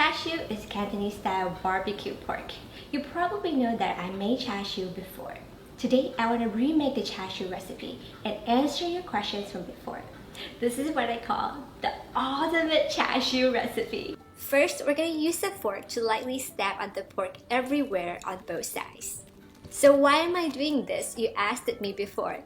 Char Sui is Cantonese-style barbecue pork. You probably know that I made Char Sui before. Today, I want to remake the Char Sui recipe and answer your questions from before. This is what I call the ultimate Char Sui recipe. First, we're going to use a fork to lightly stab on the pork everywhere on both sides. So why am I doing this? You asked me before.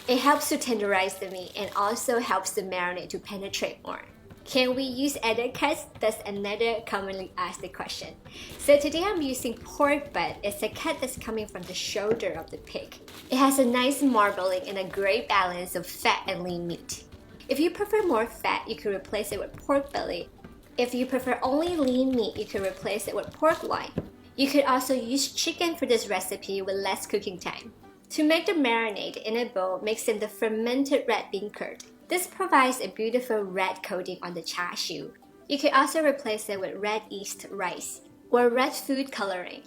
It helps to tenderize the meat and also helps the marinade to penetrate more. Can we use other cuts? That's another commonly asked question. So today I'm using pork butt. It's a cut that's coming from the shoulder of the pig. It has a nice marbling and a great balance of fat and lean meat. If you prefer more fat, you can replace it with pork belly. If you prefer only lean meat, you can replace it with pork loin. You could also use chicken for this recipe with less cooking time. To make the marinade in a bowl, mix in the fermented red bean curd. This provides a beautiful red coating on the char siu. You can also replace it with red yeast rice or red food coloring.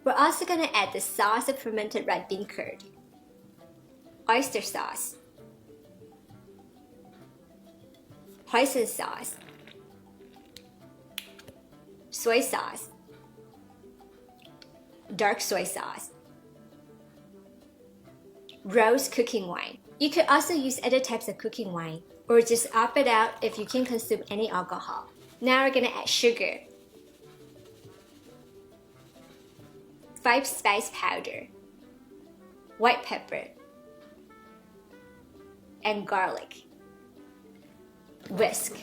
We're also going to add the sauce of fermented red bean curd, oyster sauce, hoisin sauce, soy sauce, dark soy sauce, rose cooking wine. You could also use other types of cooking wine, or just opt it out if you can't consume any alcohol. Now we're gonna add sugar, 5 spice powder, white pepper, and garlic. Whisk.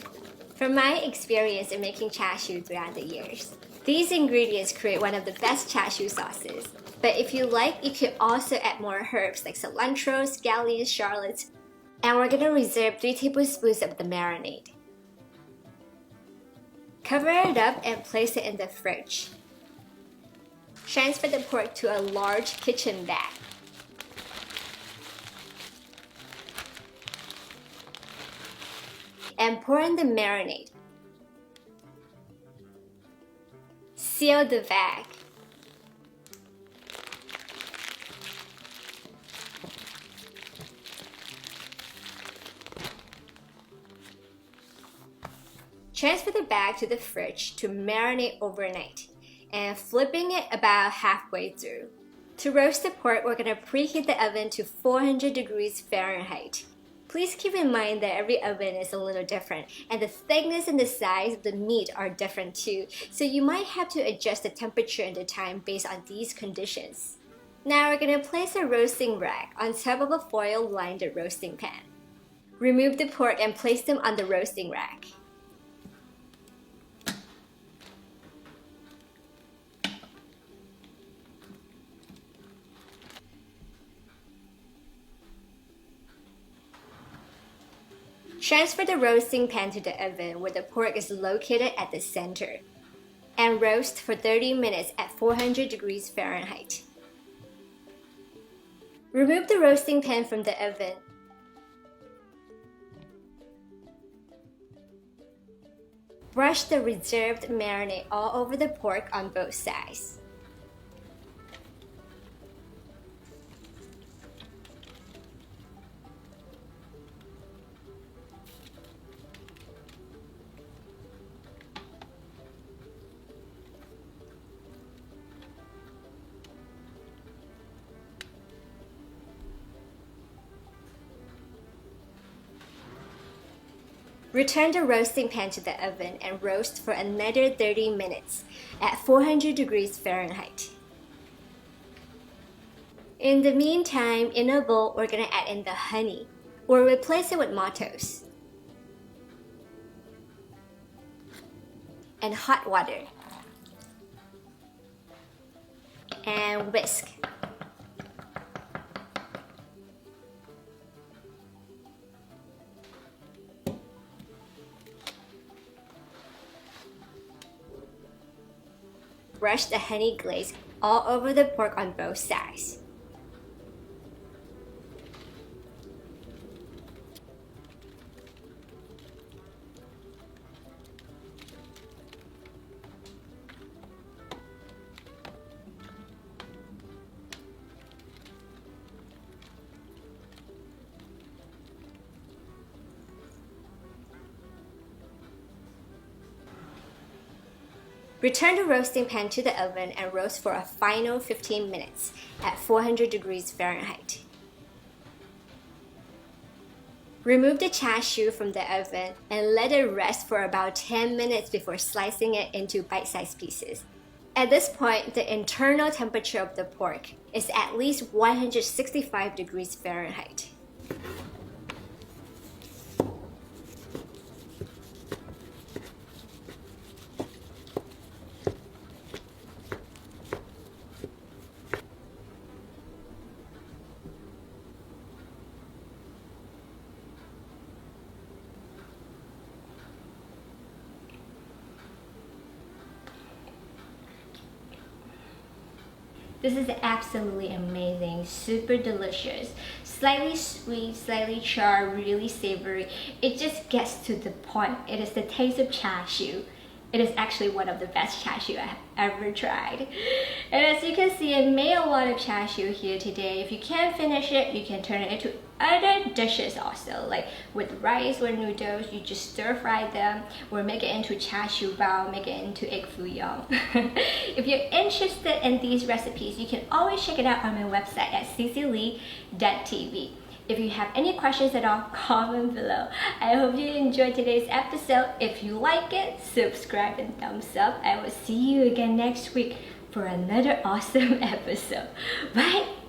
From my experience in making char siu throughout the years, these ingredients create one of the best char siu sauces. But if you like, you could also add more herbs like cilantro, scallions, shallots. And we're gonna reserve 3 tablespoons of the marinade. Cover it up and place it in the fridge. Transfer the pork to a large kitchen bag. And pour in the marinade. Seal the bag. Transfer the bag to the fridge to marinate overnight and flipping it about halfway through. To roast the pork, we're going to preheat the oven to 400 degrees Fahrenheit. Please keep in mind that every oven is a little different and the thickness and the size of the meat are different too, so you might have to adjust the temperature and the time based on these conditions. Now we're going to place a roasting rack on top of a foil-lined roasting pan. Remove the pork and place them on the roasting rack. Transfer the roasting pan to the oven where the pork is located at the center and roast for 30 minutes at 400 degrees Fahrenheit. Remove the roasting pan from the oven. Brush the reserved marinade all over the pork on both sides. Return the roasting pan to the oven and roast for another 30 minutes at 400 degrees Fahrenheit. In the meantime, in a bowl, we're going to add in the honey or replace it with maltose and hot water and whisk. Brush the honey glaze all over the pork on both sides. Return the roasting pan to the oven and roast for a final 15 minutes at 400 degrees Fahrenheit. Remove the char siu from the oven and let it rest for about 10 minutes before slicing it into bite-sized pieces. At this point, the internal temperature of the pork is at least 165 degrees Fahrenheit. This is absolutely amazing, super delicious, slightly sweet, slightly charred, really savory. It just gets to the point. It is the taste of char siu. It is actually one of the best char siu I've ever tried. And as you can see, I made a lot of char siu here today. If you can't finish it, you can turn it into other dishes also, like with rice or noodles. You just stir fry them or make it into char siu bao, make it into egg foo young. If you're interested in these recipes, you can always check it out on my website at CiCiLi.tv. If you have any questions at all, comment below. I hope you enjoyed today's episode. If you like it, subscribe and thumbs up. I will see you again next week for another awesome episode. Bye!